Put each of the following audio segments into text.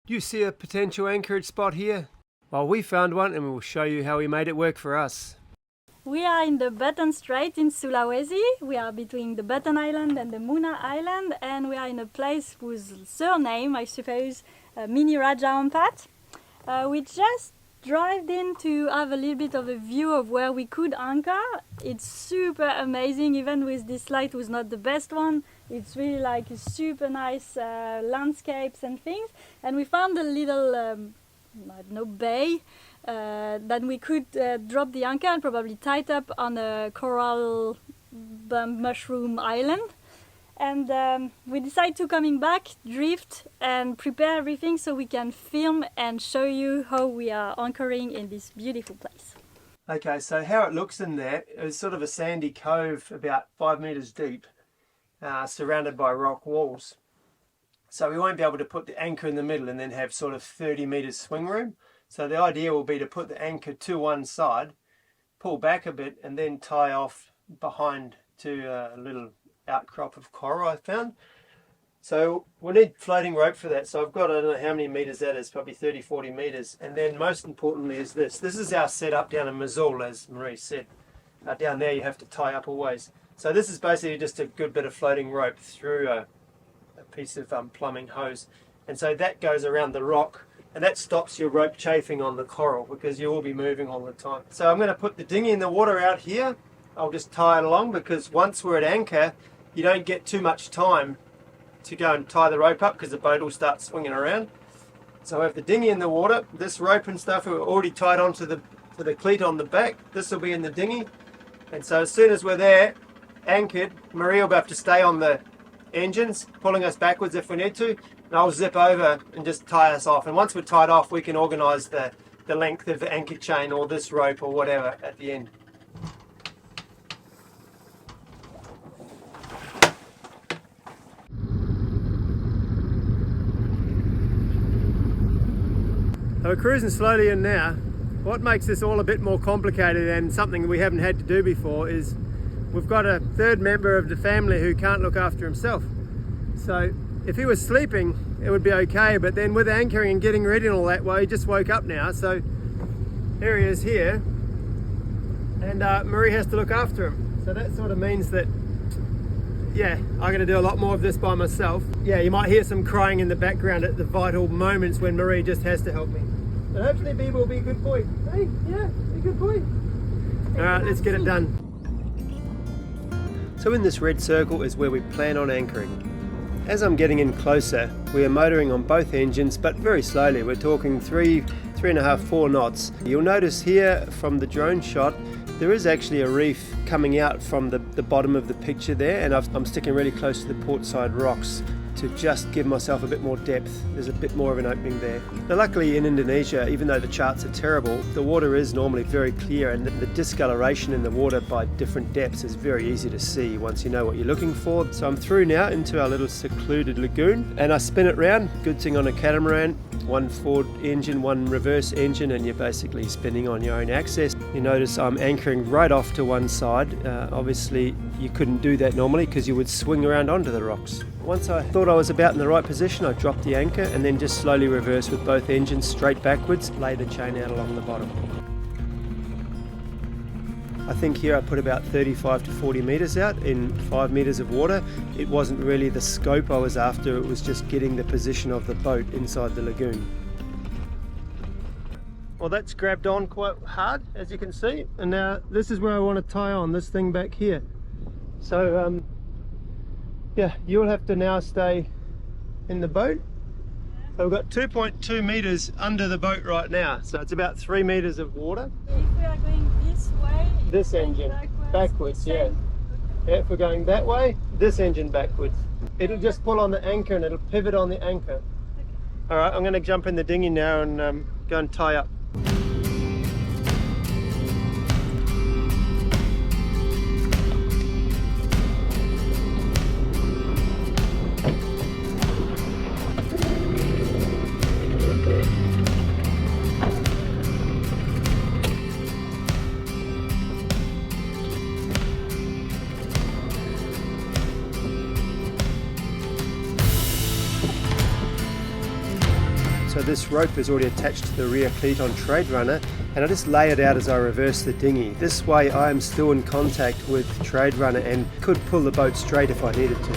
Do you see a potential anchorage spot here? Well, we found one and we'll show you how we made it work for us. We are in the Button Strait in Sulawesi. We are between the Button Island and the Muna Island, and we are in a place whose surname, I suppose, Mini Raja Ampat. We just drove in to have a little bit of a view of where we could anchor. It's super amazing, even with this light was not the best one. It's really like a super nice landscapes and things. And we found a little, I don't know, bay that we could drop the anchor and probably tie it up on a coral mushroom island. And we decided to coming back, drift and prepare everything so we can film and show you how we are anchoring in this beautiful place. Okay, so how it looks in there is sort of a sandy cove about 5 meters deep, surrounded by rock walls. So we won't be able to put the anchor in the middle and then have sort of 30 meters swing room. So the idea will be to put the anchor to one side, pull back a bit and then tie off behind to a little outcrop of coral I found. So we'll need floating rope for that. So I've got, I don't know how many meters that is, probably 30-40 meters. And then most importantly is this. This is our setup down in Mosul, as Marie said. Down there you have to tie up always. So this is basically just a good bit of floating rope through a piece of plumbing hose. And so that goes around the rock and that stops your rope chafing on the coral because you will be moving all the time. So I'm going to put the dinghy in the water out here. I'll just tie it along because once we're at anchor, you don't get too much time to go and tie the rope up because the boat will start swinging around. So I have the dinghy in the water. This rope and stuff are already tied onto the cleat on the back. This will be in the dinghy. And so as soon as we're there, anchored, Maria will have to stay on the engines, pulling us backwards if we need to. And I'll zip over and just tie us off. And once we're tied off, we can organise the length of the anchor chain or this rope or whatever at the end. So we're cruising slowly in now. What makes this all a bit more complicated and something we haven't had to do before is we've got a third member of the family who can't look after himself. So if he was sleeping, it would be okay, but then with anchoring and getting ready and all that, well, he just woke up now. So here he is here, and Marie has to look after him. So that sort of means that, yeah, I'm going to do a lot more of this by myself. Yeah, you might hear some crying in the background at the vital moments when Marie just has to help me. But hopefully Bieber will be a good boy. Hey, yeah, be a good boy. All right, let's get it done. So in this red circle is where we plan on anchoring. As I'm getting in closer, we are motoring on both engines, but very slowly. We're talking 3.5, 4 knots. You'll notice here from the drone shot, there is actually a reef coming out from the bottom of the picture there, and I'm sticking really close to the port side rocks to just give myself a bit more depth. There's a bit more of an opening there. Now luckily in Indonesia, even though the charts are terrible, the water is normally very clear, and the discoloration in the water by different depths is very easy to see once you know what you're looking for. So I'm through now into our little secluded lagoon, and I spin it round. Good thing on a catamaran, one forward engine, one reverse engine, and you're basically spinning on your own axis. You notice I'm anchoring right off to one side. Obviously you couldn't do that normally because you would swing around onto the rocks. Once I thought I was about in the right position, I dropped the anchor and then just slowly reverse with both engines straight backwards, lay the chain out along the bottom. I think here I put about 35 to 40 meters out in 5 meters of water. It wasn't really the scope I was after, it was just getting the position of the boat inside the lagoon. Well, that's grabbed on quite hard, as you can see, and now this is where I want to tie on this thing back here. So yeah, you'll have to now stay in the boat. So we've got 2.2 meters under the boat right now, so it's about 3 meters of water. If we are going this way, this engine backwards, yeah. Yeah, if we're going that way, this engine backwards. It'll just pull on the anchor and it'll pivot on the anchor. Okay. All right, I'm going to jump in the dinghy now and go and tie up. So this rope is already attached to the rear cleat on Trade Runner, and I just lay it out as I reverse the dinghy. This way I am still in contact with Trade Runner and could pull the boat straight if I needed to.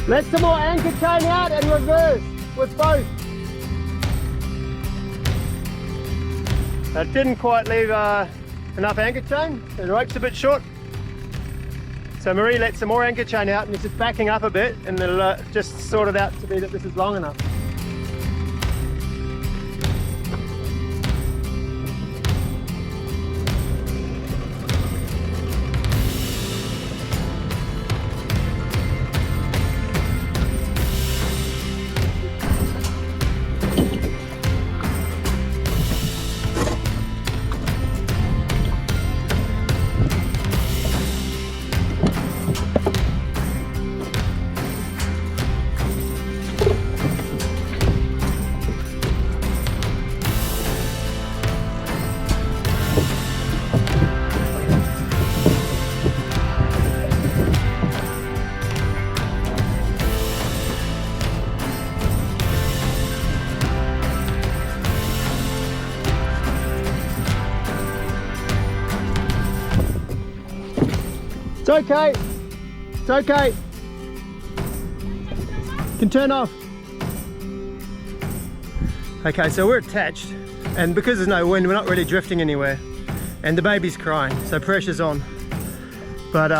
Let some more anchor chain out and reverse with both. That didn't quite leave enough anchor chain. The rope's a bit short. So Marie let some more anchor chain out and it's just backing up a bit, and it'll just sort it out to be that this is long enough. It's okay. It's okay. You can turn off. Okay, so we're attached, and because there's no wind, we're not really drifting anywhere. And the baby's crying, so pressure's on. But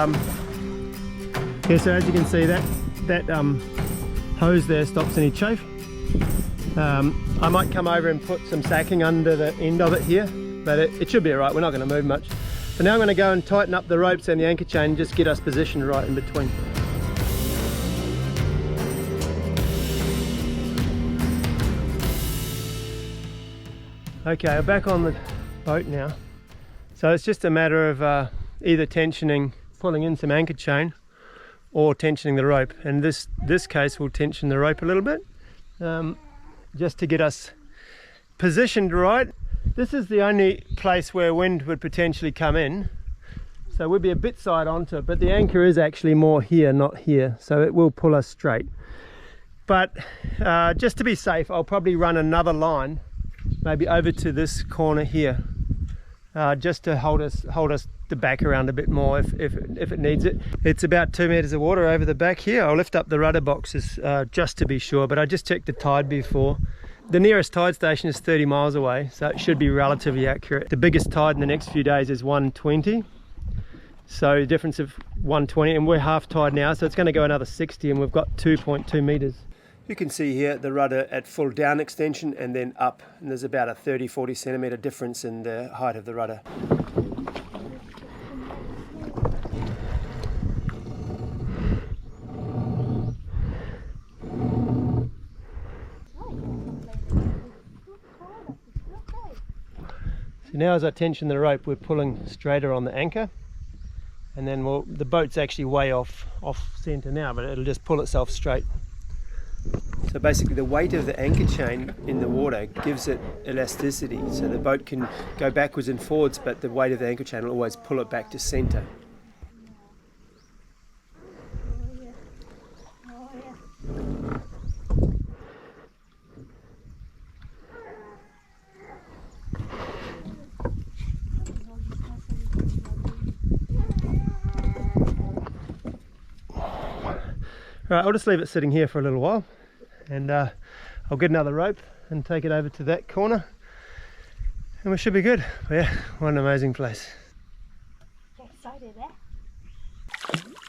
yeah, so as you can see, that hose there stops any chafe. I might come over and put some sacking under the end of it here, but it should be all right. We're not going to move much. So now I'm going to go and tighten up the ropes and the anchor chain and just get us positioned right in between. Okay, we're back on the boat now. So it's just a matter of either tensioning, pulling in some anchor chain, or tensioning the rope. And this case we'll tension the rope a little bit, just to get us positioned right. This is the only place where wind would potentially come in, so we'll be a bit side onto it, but the anchor is actually more here, not here, so it will pull us straight. But just to be safe, I'll probably run another line, maybe over to this corner here, just to hold us the back around a bit more if it needs it. It's about 2 meters of water over the back here. I'll lift up the rudder boxes just to be sure, but I just checked the tide before. The nearest tide station is 30 miles away, so it should be relatively accurate. The biggest tide in the next few days is 120, so a difference of 120, and we're half tide now, so it's going to go another 60, and we've got 2.2 meters. You can see here the rudder at full down extension and then up, and there's about a 30-40 centimeter difference in the height of the rudder. So now as I tension the rope, we're pulling straighter on the anchor, and then the boat's actually way off center now, but it'll just pull itself straight. So basically the weight of the anchor chain in the water gives it elasticity, so the boat can go backwards and forwards, but the weight of the anchor chain will always pull it back to center. Right, I'll just leave it sitting here for a little while, and I'll get another rope and take it over to that corner, and we should be good. But yeah, what an amazing place. Get excited, eh?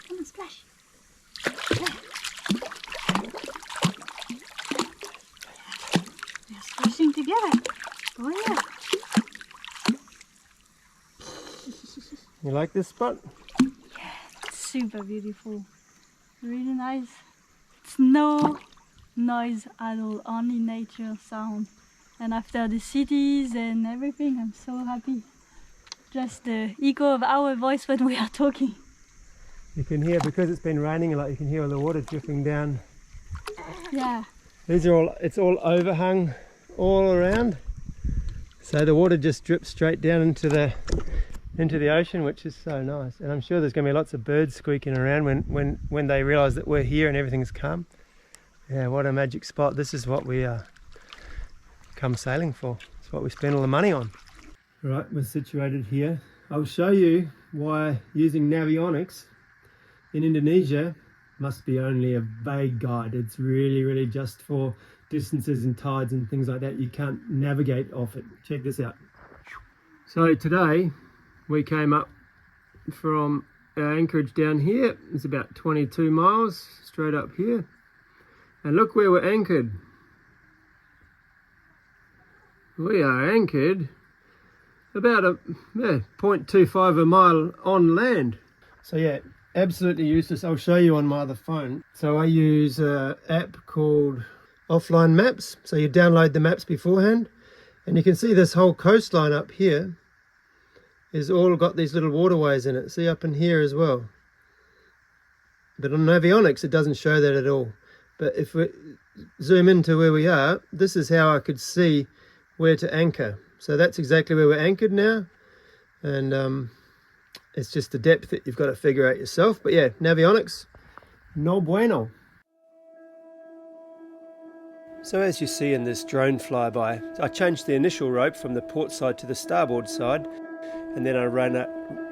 Come on, splash. Yeah. We're splashing together. Oh yeah. You like this spot? Yeah, it's super beautiful. Really nice. It's no noise at all, only nature sound. And after the cities and everything, I'm so happy. Just the echo of our voice when we are talking. You can hear, because it's been raining a lot, you can hear all the water dripping down. Yeah. It's all overhung all around. So the water just drips straight down into the into the ocean, which is so nice. And I'm sure there's going to be lots of birds squeaking around when they realise that we're here and everything's calm. Yeah, what a magic spot. This is what we come sailing for. It's what we spend all the money on. Right, we're situated here. I'll show you why using Navionics in Indonesia must be only a vague guide. It's really just for distances and tides and things like that. You can't navigate off it. Check this out. So today we came up from our anchorage down here. It's about 22 miles straight up here. And look where we're anchored. We are anchored about a 0.25 a mile on land. So yeah, absolutely useless. I'll show you on my other phone. So I use an app called Offline Maps. So you download the maps beforehand, and you can see this whole coastline up here is all got these little waterways in it. See up in here as well. But on Navionics it doesn't show that at all. But if we zoom into where we are, this is how I could see where to anchor. So that's exactly where we're anchored now. And it's just the depth that you've got to figure out yourself. But yeah, Navionics, no bueno. So as you see in this drone flyby, I changed the initial rope from the port side to the starboard side, and then I ran a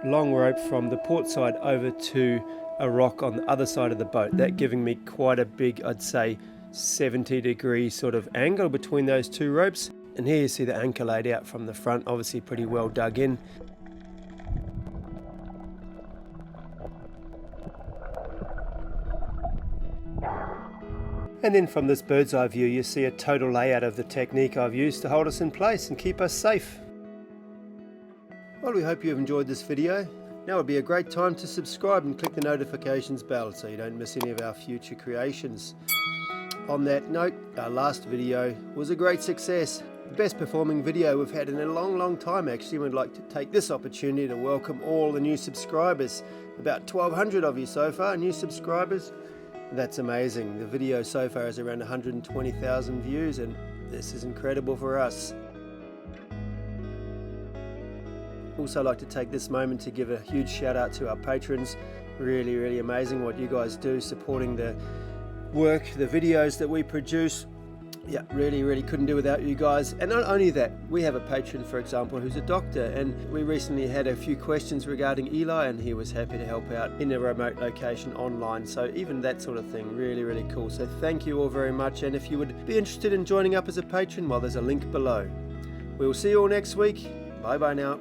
long rope from the port side over to a rock on the other side of the boat. That giving me quite a big, I'd say 70-degree sort of angle between those two ropes. And here you see the anchor laid out from the front, obviously pretty well dug in. And then from this bird's eye view, you see a total layout of the technique I've used to hold us in place and keep us safe. Well, we hope you've enjoyed this video. Now would be a great time to subscribe and click the notifications bell so you don't miss any of our future creations. On that note, our last video was a great success. The best performing video we've had in a long time actually. We'd like to take this opportunity to welcome all the new subscribers. About 1,200 of you so far, new subscribers. That's amazing. The video so far is around 120,000 views, and this is incredible for us. Also like to take this moment to give a huge shout out to our patrons. Really amazing what you guys do, supporting the work, the videos that we produce. Yeah, really couldn't do without you guys. And not only that, we have a patron, for example, who's a doctor, and we recently had a few questions regarding Eli, and he was happy to help out in a remote location online. So even that sort of thing, really cool. So thank you all very much, and if you would be interested in joining up as a patron, well, there's a link below. We will see you all next week. Bye now.